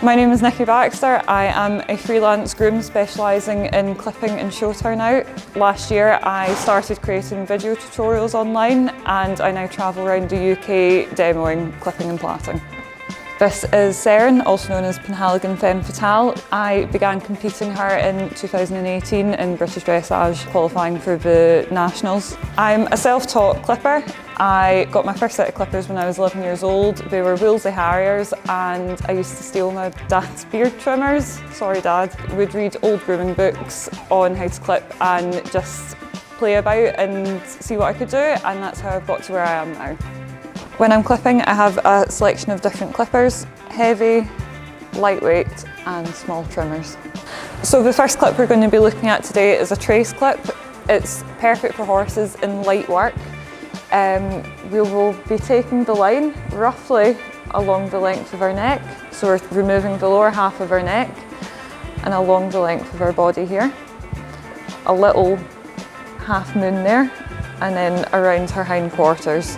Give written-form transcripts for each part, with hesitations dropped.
My name is Niki Baxter. I am a freelance groom specialising in clipping and show turnout. Last year I started creating video tutorials online and I now travel around the UK demoing clipping and plaiting. This is Seren, also known as Penhaligon Femme Fatale. I began competing her in 2018 in British Dressage, qualifying for the Nationals. I'm a self-taught clipper. I got my first set of clippers when I was 11 years old. They were Wolseley Harriers and I used to steal my dad's beard trimmers. Sorry Dad. We'd read old grooming books on how to clip and just play about and see what I could do, and that's how I've got to where I am now. When I'm clipping, I have a selection of different clippers, heavy, lightweight and small trimmers. So the first clip we're going to be looking at today is a trace clip. It's perfect for horses in light work. We will be taking the line roughly along the length of our neck. So we're removing the lower half of our neck and along the length of our body here. A little half moon there and then around her hindquarters.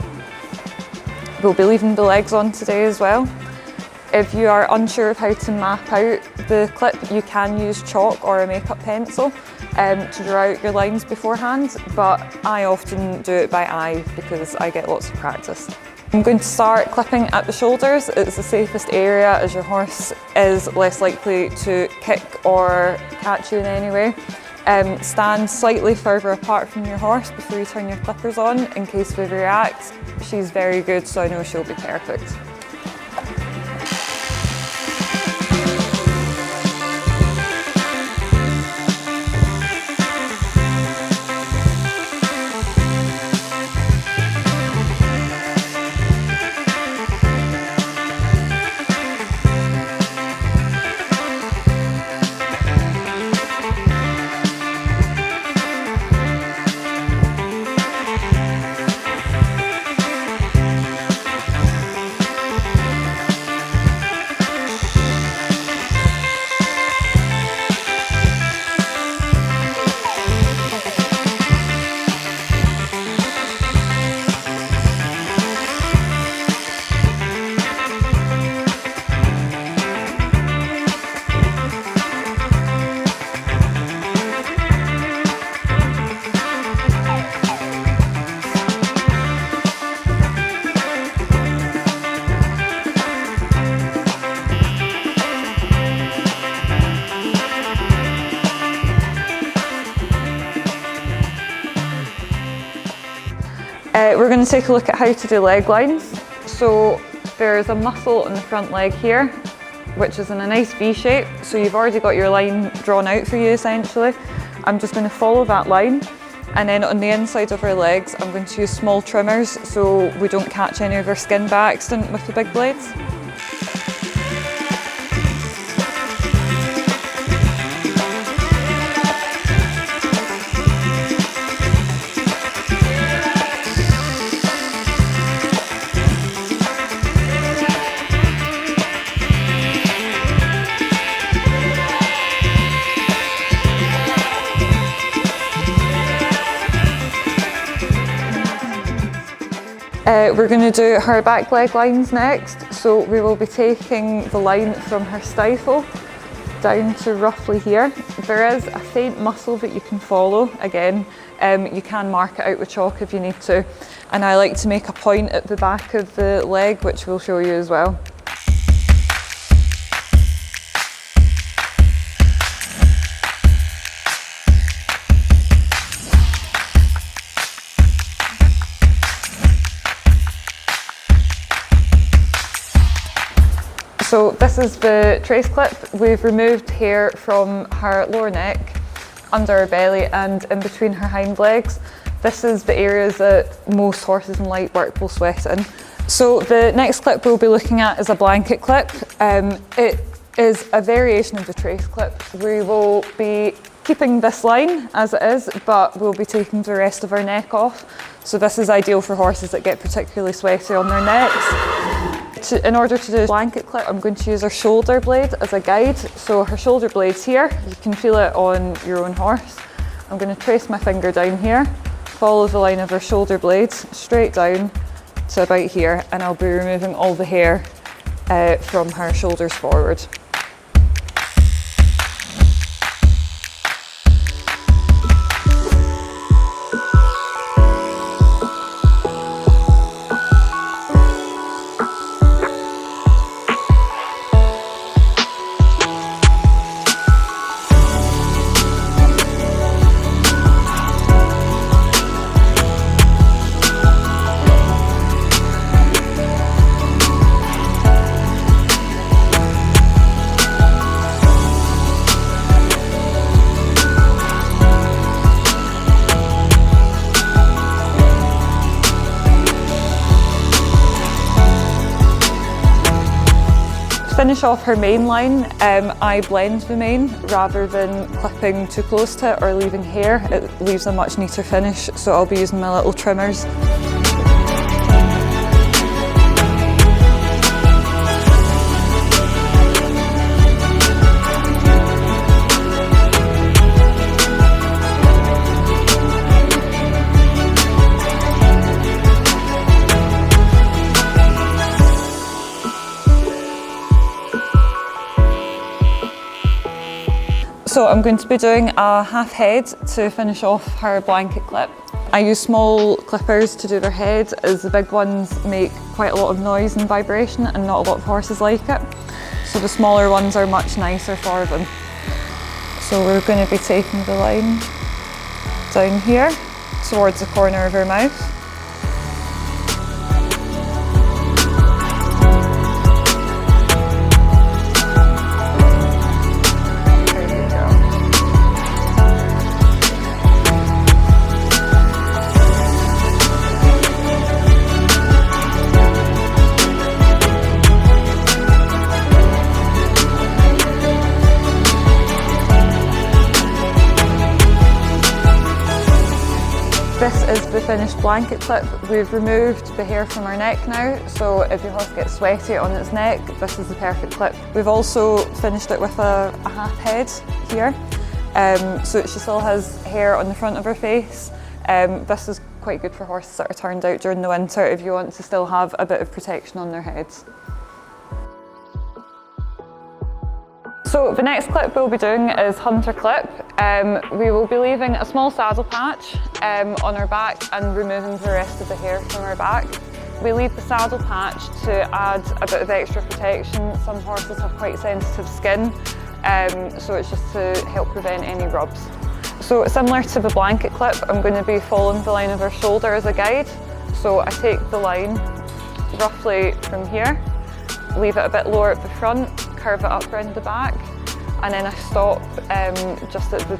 We'll be leaving the legs on today as well. If you are unsure of how to map out the clip, you can use chalk or a makeup pencil to draw out your lines beforehand, but I often do it by eye because I get lots of practice. I'm going to start clipping at the shoulders. It's the safest area as your horse is less likely to kick or catch you in any way. Stand slightly further apart from your horse before you turn your clippers on in case they react. She's very good, so I know she'll be perfect. We're going to take a look at how to do leg lines. So there's a muscle in the front leg here, which is in a nice V shape. So you've already got your line drawn out for you essentially. I'm just going to follow that line. And then on the inside of our legs, I'm going to use small trimmers so we don't catch any of our skin by accident with the big blades. We're going to do her back leg lines next. So we will be taking the line from her stifle down to roughly here. There is a faint muscle that you can follow. Again, you can mark it out with chalk if you need to. And I like to make a point at the back of the leg, which we'll show you as well. So this is the trace clip. We've removed hair from her lower neck, under her belly and in between her hind legs. This is the areas that most horses in light work will sweat in. So the next clip we'll be looking at is a blanket clip. It is a variation of the trace clip. We will be keeping this line as it is, but we'll be taking the rest of our neck off. So this is ideal for horses that get particularly sweaty on their necks. In order to do a blanket clip, I'm going to use her shoulder blade as a guide. So her shoulder blade's here. You can feel it on your own horse. I'm going to trace my finger down here, follow the line of her shoulder blades straight down to about here, and I'll be removing all the hair from her shoulders forward. finish off her mane line, I blend the mane rather than clipping too close to it or leaving hair. It leaves a much neater finish, so I'll be using my little trimmers. So I'm going to be doing a half head to finish off her blanket clip. I use small clippers to do their head, as the big ones make quite a lot of noise and vibration and not a lot of horses like it. So the smaller ones are much nicer for them. So we're going to be taking the line down here towards the corner of her mouth. This is the finished blanket clip. We've removed the hair from our neck now, so if your horse gets sweaty on its neck, this is the perfect clip. We've also finished it with a half head here, so she still has hair on the front of her face. This is quite good for horses that are turned out during the winter if you want to still have a bit of protection on their heads. So the next clip we'll be doing is hunter clip. We will be leaving a small saddle patch on our back and removing the rest of the hair from our back. We leave the saddle patch to add a bit of extra protection. Some horses have quite sensitive skin, so it's just to help prevent any rubs. So similar to the blanket clip, I'm going to be following the line of her shoulder as a guide. So I take the line roughly from here, leave it a bit lower at the front, curve it up around the back, and then I stop just at the,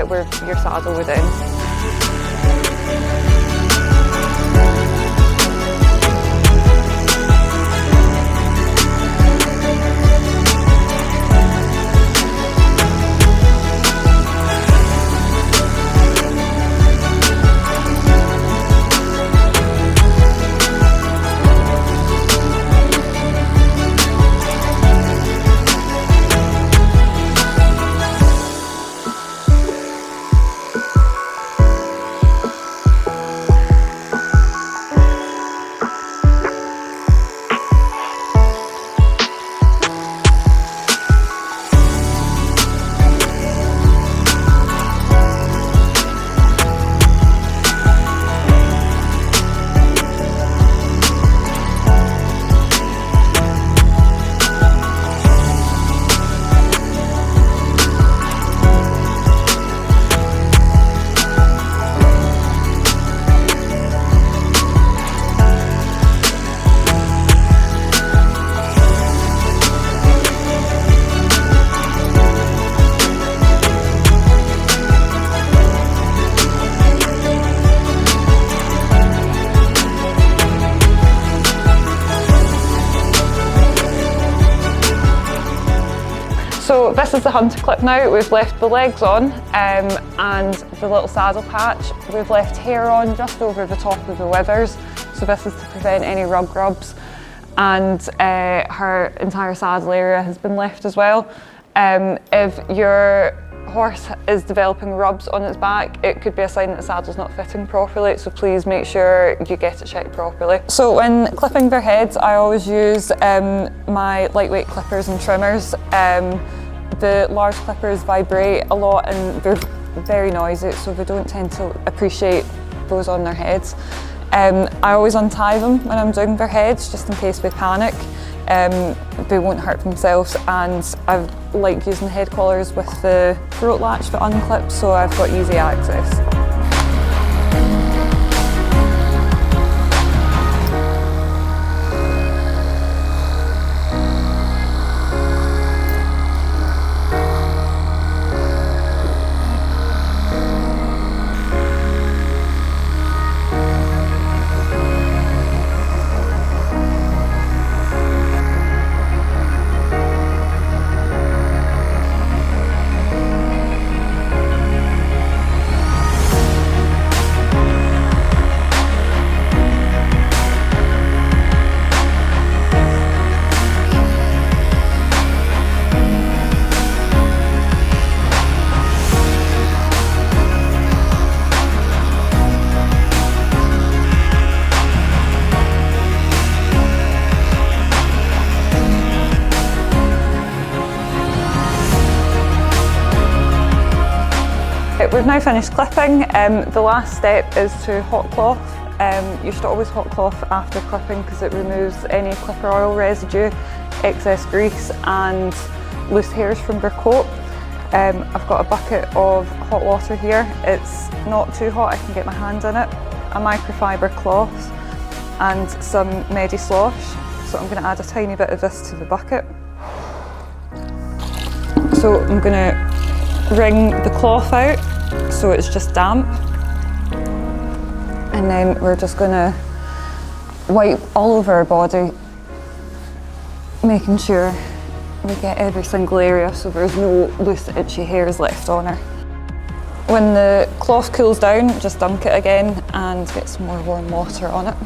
where your saddle would end. So this is the hunter clip now. We've left the legs on and the little saddle patch. We've left hair on just over the top of the withers. So this is to prevent any rug rubs. And her entire saddle area has been left as well. If your horse is developing rubs on its back, it could be a sign that the saddle's not fitting properly, so please make sure you get it checked properly. So when clipping their heads, I always use my lightweight clippers and trimmers. The large clippers vibrate a lot and they're very noisy, so they don't tend to appreciate those on their heads. I always untie them when I'm doing their heads, just in case they panic. They won't hurt themselves, and I like using the head collars with the throat latch that unclips, so I've got easy access. we've now finished clipping. The last step is to hot cloth. You should always hot cloth after clipping because it removes any clipper oil residue, excess grease and loose hairs from your coat. I've got a bucket of hot water here. It's not too hot, I can get my hands in it. A microfiber cloth and some Medi Slosh. So I'm going to add a tiny bit of this to the bucket. So I'm going to wring the cloth out so it's just damp. And then we're just going to wipe all over our body, making sure we get every single area so there's no loose itchy hairs left on her. When the cloth cools down, just dunk it again and get some more warm water on it.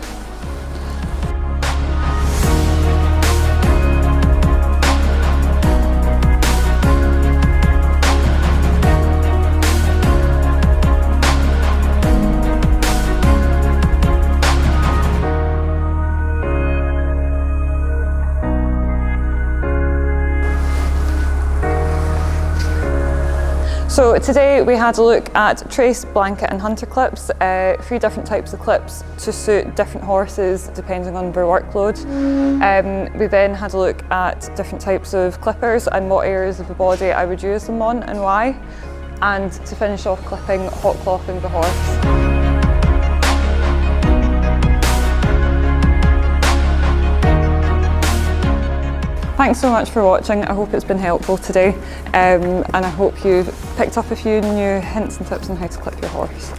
So today we had a look at trace, blanket and hunter clips, 3 different types of clips to suit different horses depending on their workload. We then had a look at different types of clippers and what areas of the body I would use them on and why. And to finish off clipping, hot clothing the horse. Thanks so much for watching. I hope it's been helpful today and I hope you've picked up a few new hints and tips on how to clip your horse.